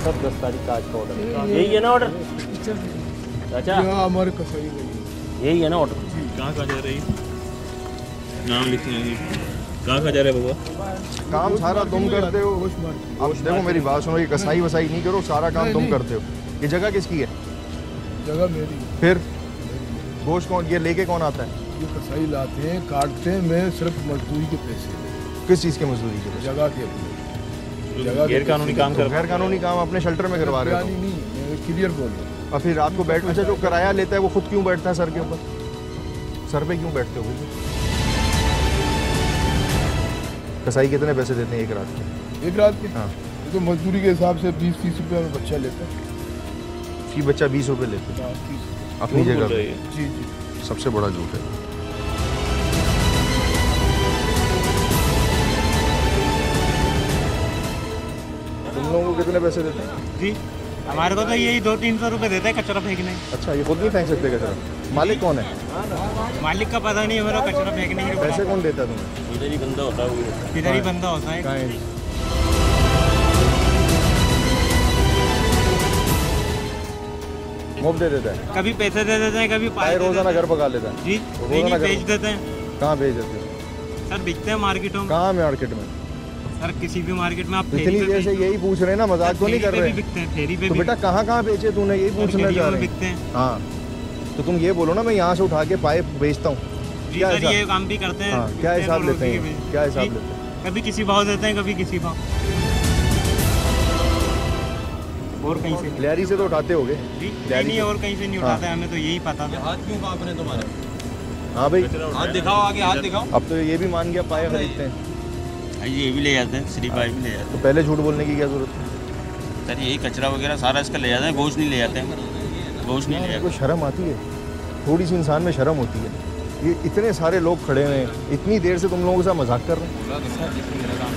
सब 10 तारीख का आज का ऑर्डर, यही है ना ऑर्डर चाचा? हमारे कसाई यही है ना ऑर्डर? कहाँ जा रही नाम लिखे हैं, कहाँ जा रहे हैं बाबा? काम सारा तुम करते हो। अब देखो मेरी बात सुनो, ये कसाई वसाई नहीं करो, सारा काम तुम करते हो। ये जगह किसकी है? जगह मेरी। फिर गोश्त कौन ये लेके कौन आता है? ये कसाई लाते हैं, काटते हैं, मैं सिर्फ मजदूरी के पैसे। किस चीज़ के मजदूरी के? जगह के। गैर कानूनी काम कर, गैर कानूनी काम अपने शेल्टर में करवा रहे हो? नहीं, मैं क्लियर बोल रहा हूँ। और फिर रात को बैठ, अच्छा जो किराया लेता है वो खुद क्यों बैठता है सर के ऊपर? सर पे क्यों बैठते हो भाई? कसाई कितने पैसे देते हैं एक रात के? एक रात के? हाँ, तो मजदूरी के हिसाब से 20-30 रुपये में बच्चा लेता है। फी बच्चा 20 रुपये लेते हैं अपनी जगह पे? जी जी, सबसे बड़ा झूठ है। तुम लोगों को कितने पैसे देते हैं? जी हमारे को तो यही 200-300 रुपये देते हैं कचरा फेंकने। अच्छा, ये खुद नहीं फेंक सकते कचरा? मालिक कौन है? मालिक का पता नहीं है मेरा, कचरा फेंकने के पैसे कौन देता है तुम्हें? इधर ही बंदा होता है वो, इधर ही बंदा होता है। कहाँ है? मुफ्त दे देता है? कभी पैसे दे देते हैं, कभी पाए रोजाना घर पका लेता है? जी रोजाना बेच देते हैं। कहाँ बेच देते हो? सर बिकते हैं मार्केटों में। कहाँ मार्केट में? सर किसी भी मार्केट में आप इतनी देर से यही पूछ रहे हैं ना, मजाक तो नहीं कर रहे? बिकते हैं फेरी पे तो बेटा कहाँ कहाँ बेचे तूने, यही पूछना चाह रहे बिकते हैं। हाँ, तो तुम ये बोलो ना मैं यहाँ से उठा के पाइप बेचता हूँ। जी सर ये काम भी करते हैं। हाँ, क्या हिसाब लेते हैं? क्या हिसाब लेते हैं? कभी किसी भाव देते हैं, कभी किसी भाव। और कहीं से लहरी से तो उठाते होगे? नहीं, और कहीं से नहीं उठाते, हमें तो यही पता था। हाथ क्यों कांप रहे तुम्हारे? हाँ भाई, हाथ दिखाओ, आगे हाथ दिखाओ। अब तो ये भी मान गया पाए खरीदते हैं। ये भी ले जाते हैं, श्री पाई भी ले जाते हैं। तो पहले झूठ बोलने की क्या जरूरत है? सर यही कचरा वगैरह सारा इसका ले जाते हैं, गोश्त नहीं ले जाते हैं। गोश्त नहीं ले जाते। कोई शर्म आती है? थोड़ी सी इंसान में शर्म होती है। ये इतने सारे लोग खड़े हुए हैं, इतनी देर से तुम लोगों के साथ मजाक कर रहे हैं।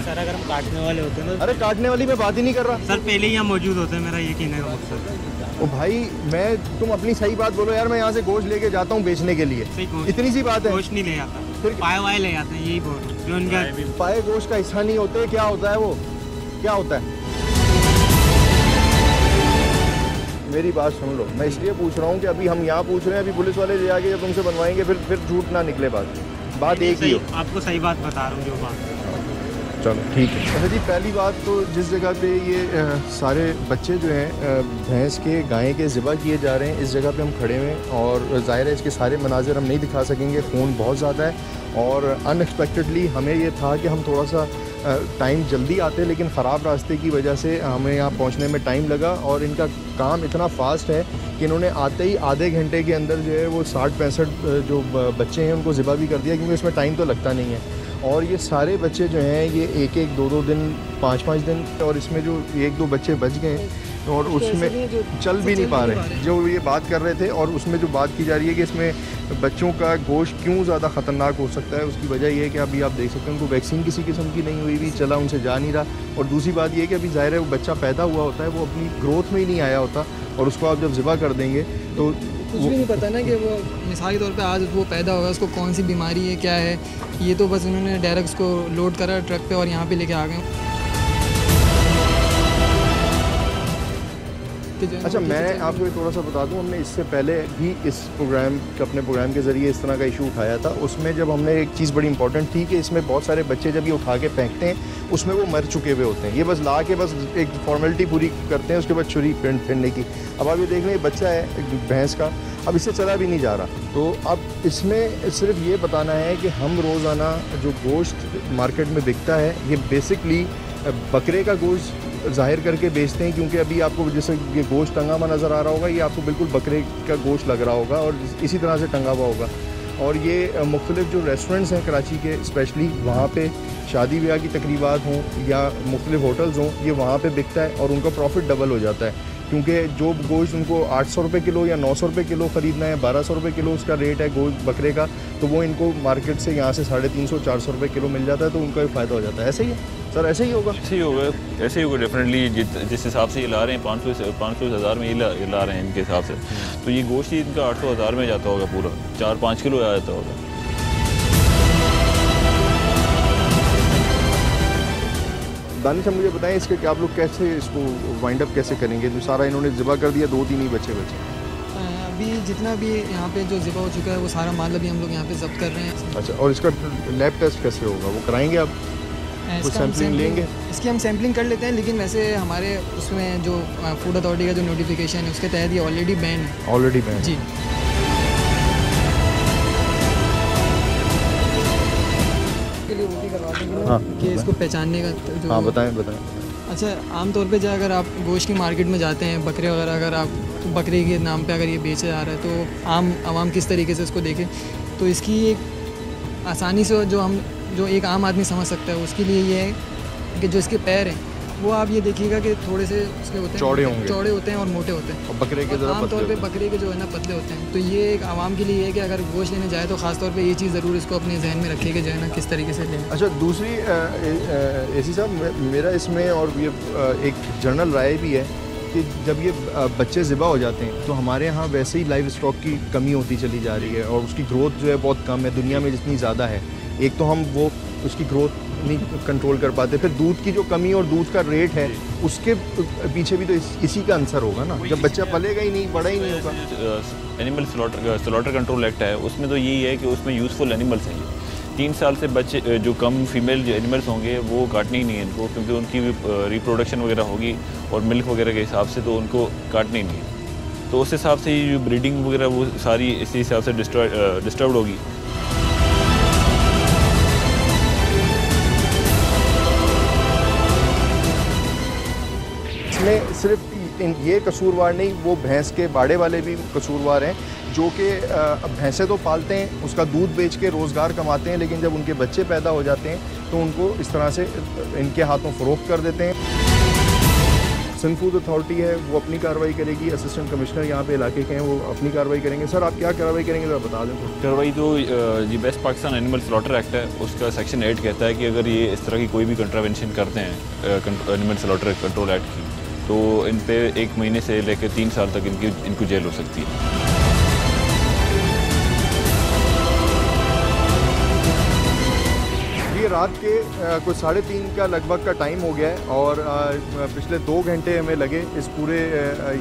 सर अगर हम काटने वाले होते हैं ना। अरे काटने वाली मैं बात ही नहीं कर रहा सर, पहले ही यहाँ मौजूद होते हैं, मेरा ये कहने का मकसद। ओ भाई, तुम अपनी सही बात बोलो यार। मैं यहाँ से गोश्त लेके जाता हूँ बेचने के लिए, इतनी सी बात है। गोश्त नहीं ले जाता, फिर पाए वाए ले जाते हैं, यही बोल रहे हैं। जो उनका पाए गोश्त का हिस्सा नहीं होते, क्या होता है वो? क्या होता है? मेरी बात सुन लो, मैं इसलिए पूछ रहा हूँ कि अभी हम यहाँ पूछ रहे हैं, अभी पुलिस वाले ले जाके जब तुमसे बनवाएंगे फिर झूठ ना निकले। बात एक ही हो। आपको सही बात बता रहा हूँ जो बात। चलो ठीक है। अच्छा जी, पहली बात तो जिस जगह पे ये सारे बच्चे जो हैं भैंस के गाय के ज़िबा किए जा रहे हैं, इस जगह पे हम खड़े हुए हैं और ज़ाहिर है इसके सारे मनाजिर हम नहीं दिखा सकेंगे, ख़ून बहुत ज़्यादा है। और अनएक्सपेक्टेडली हमें ये था कि हम थोड़ा सा टाइम जल्दी आते, लेकिन ख़राब रास्ते की वजह से हमें यहाँ पहुँचने में टाइम लगा। और इनका काम इतना फास्ट है कि इन्होंने आते ही आधे घंटे के अंदर जो है वो 60-65 जो बच्चे हैं उनको ज़िबा भी कर दिया, क्योंकि इसमें टाइम तो लगता नहीं है। और ये सारे बच्चे जो हैं ये 1-1, 2-2 दिन, 5-5 दिन, और इसमें जो 1-2 बच्चे बच गए और उसमें चल भी नहीं पा रहे जो ये बात कर रहे थे। और उसमें जो बात की जा रही है कि इसमें बच्चों का गोश्त क्यों ज़्यादा ख़तरनाक हो सकता है, उसकी वजह ये है कि अभी आप देख सकते हैं उनको वैक्सीन किसी किस्म की नहीं हुई भी, चला उनसे जा नहीं रहा। और दूसरी बात ये है कि अभी ज़ाहिर है वो बच्चा पैदा हुआ होता है, वो अपनी ग्रोथ में ही नहीं आया होता, और उसको आप जब ज़िबा कर देंगे तो कुछ भी नहीं पता ना कि वो मिसाल के तौर पे आज वो पैदा होगा, उसको कौन सी बीमारी है, क्या है। ये तो बस उन्होंने डायरेक्ट उसको लोड करा ट्रक पे और यहाँ पे लेके आ गए। अच्छा, मैं आपको थोड़ा सा बता दूं, हमने इससे पहले भी इस अपने प्रोग्राम के ज़रिए इस तरह का इशू उठाया था। उसमें जब हमने एक चीज़ बड़ी इंपॉर्टेंट थी कि इसमें बहुत सारे बच्चे जब ये उठा के फेंकते हैं उसमें वो मर चुके हुए होते हैं, ये बस ला के बस एक फॉर्मेलिटी पूरी करते हैं, उसके बाद छुरी फेंकने की। अब आप ये देख लें, बच्चा है भैंस का, अब इससे चला भी नहीं जा रहा। तो अब इसमें सिर्फ ये बताना है कि हम रोज़ाना जो गोश्त मार्केट में बिकता है ये बेसिकली बकरे का गोश्त ज़ाहिर करके बेचते हैं, क्योंकि अभी आपको जैसे ये गोश्त टंगा हुआ नज़र आ रहा होगा, ये आपको बिल्कुल बकरे का गोश्त लग रहा होगा और इसी तरह से टंगा हुआ होगा। और ये मुख्तलिफ जो रेस्टोरेंट्स हैं कराची के, स्पेशली वहाँ पे शादी ब्याह की तकरीबात हों या मुख्तलिफ होटल्स हों, ये वहाँ पे बिकता है और उनका प्रॉफिट डबल हो जाता है, क्योंकि जो गोश्त उनको 800 रुपये किलो या 900 रुपये किलो ख़रीदना है, 1200 रुपये किलो उसका रेट है गोश्त बकरे का, तो वो इनको मार्केट से यहाँ से 350-400 रुपये किलो मिल जाता है, तो उनका भी फ़ायदा हो जाता है। ऐसे ही है सर? ऐसे ही होगा? ऐसे ही होगा डेफिनेटली। जिस हिसाब से ये ला रहे हैं 500-1000 में ये ला रहे हैं इनके हिसाब से, तो ये गोश्त ही इनका 800-1000 में जाता होगा, पूरा 4-5 किलो आ जाता होगा। दानिश मुझे बताएं इसके कि आप लोग कैसे इसको वाइंड अप कैसे करेंगे? तो सारा इन्होंने ज़िबा कर दिया, 2-3 ही बच्चे अभी जितना भी यहाँ पे जो ज़िबा हो चुका है वो सारा माल अभी हम लोग यहाँ पे जब्त कर रहे हैं। अच्छा, और इसका लैब टेस्ट कैसे होगा, वो कराएंगे आप? कुछ सैम्पलिंग लेंगे? इसकी हम सैम्पलिंग कर लेते हैं, लेकिन वैसे हमारे उसमें जो फूड अथॉरिटी का जो नोटिफिकेशन है उसके तहत ये ऑलरेडी बैन है। ऑलरेडी बैन जी। के लिए वो भी करवा देंगे हाँ, कि इसको पहचानने का जो हाँ बताएं। अच्छा, आमतौर पे जो अगर आप गोश्त की मार्केट में जाते हैं, बकरे वगैरह अगर आप बकरे के नाम पे अगर ये बेचा जा रहा है तो आवाम किस तरीके से इसको देखे, तो इसकी एक आसानी से जो एक आम आदमी समझ सकता है उसके लिए ये है कि जो इसके पैर हैं वो आप ये देखिएगा कि थोड़े से उसके होते हैं, चौड़े होते हैं और मोटे होते हैं। और बकरे के ज़रा आमतौर पे बकरे के जो है ना पतले होते हैं। तो ये एक आवाम के लिए है कि अगर गोश्त लेने जाए तो ख़ास तौर पे ये चीज़ ज़रूर इसको अपने जहन में रखिए कि जो है ना किस तरीके से लें। अच्छा, दूसरी एसी साहब मेरा इसमें और ये एक जनरल राय भी है कि जब ये बच्चे ज़िबा हो जाते हैं तो हमारे यहाँ वैसे ही लाइव स्टॉक की कमी होती चली जा रही है और उसकी ग्रोथ जो है बहुत कम है, दुनिया में जितनी ज़्यादा है। एक तो हम वो उसकी ग्रोथ नहीं कंट्रोल कर पाते, फिर दूध की जो कमी और दूध का रेट है उसके पीछे भी तो इसी का आंसर होगा ना। जब बच्चा पलेगा ही नहीं, बड़ा ही नहीं होगा। एनिमल स्लॉटर कंट्रोल एक्ट है, उसमें तो यही है कि उसमें यूज़फुल एनिमल्स हैं। 3 साल से बच्चे जो कम फीमेल जो एनिमल्स होंगे वो काटने ही नहीं है इनको, क्योंकि उनकी रिप्रोडक्शन वगैरह होगी और मिल्क वगैरह के हिसाब से तो उनको काटने ही नहीं है। तो उस हिसाब से जो ब्रीडिंग वगैरह वो सारी इसी हिसाब से डिस्टर्ब होगी। इसमें सिर्फ ये कसूरवार नहीं, वो भैंस के बाड़े वाले भी कसूरवार हैं जो कि भैंसें तो पालते हैं, उसका दूध बेच के रोज़गार कमाते हैं, लेकिन जब उनके बच्चे पैदा हो जाते हैं तो उनको इस तरह से इनके हाथों फ़रोख्त कर देते हैं। सिंध फूड अथॉरिटी है वो अपनी कार्रवाई करेगी, असिस्टेंट कमिश्नर यहाँ पे इलाके के हैं वो अपनी कार्रवाई करेंगे। सर आप क्या कार्रवाई करेंगे ज़रा बता दें। कार्रवाई तो जी West Pakistan animal slaughter act है, उसका सेक्शन 8 कहता है कि अगर ये इस तरह की कोई भी कंट्रावेंशन करते हैं एनिमल स्लॉटर कंट्रोल एक्ट की, तो इन पे 1 महीने से लेकर 3 साल तक इनको जेल हो सकती है। ये रात के कुछ 3:30 का लगभग का टाइम हो गया है और पिछले 2 घंटे हमें लगे इस पूरे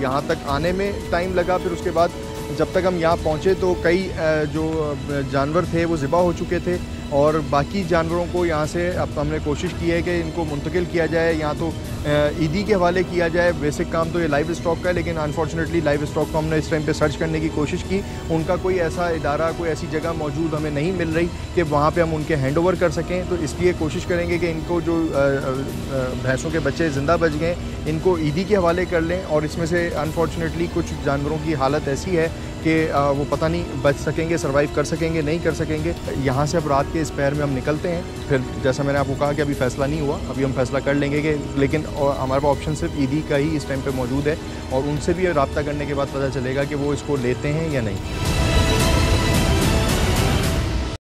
यहाँ तक आने में टाइम लगा। फिर उसके बाद जब तक हम यहाँ पहुँचे तो कई जो जानवर थे वो ज़िबा हो चुके थे और बाकी जानवरों को यहाँ से अब हमने कोशिश की है कि इनको मुंतकिल किया जाए, यहाँ तो ईदी के हवाले किया जाए। बेसिक काम तो ये लाइव स्टॉक का है, लेकिन अनफॉर्चुनेटली लाइव स्टॉक को हमने इस टाइम पे सर्च करने की कोशिश की, उनका कोई ऐसा इदारा, कोई ऐसी जगह मौजूद हमें नहीं मिल रही कि वहाँ पे हम उनके हैंड ओवर कर सकें। तो इसलिए कोशिश करेंगे कि इनको जो भैंसों के बच्चे ज़िंदा बच गए इनको ईदी के हवाले कर लें। और इसमें से अनफॉर्चुनेटली कुछ जानवरों की हालत ऐसी है कि वो पता नहीं बच सकेंगे, सर्वाइव कर सकेंगे, नहीं कर सकेंगे। यहाँ से अब रात के इस पैर में हम निकलते हैं। फिर जैसा मैंने आपको कहा कि अभी फ़ैसला नहीं हुआ, अभी हम फैसला कर लेंगे कि, लेकिन हमारे पास ऑप्शन सिर्फ ईदी का ही इस टाइम पे मौजूद है और उनसे भी रब्ता करने के बाद पता चलेगा कि वो इसको लेते हैं या नहीं।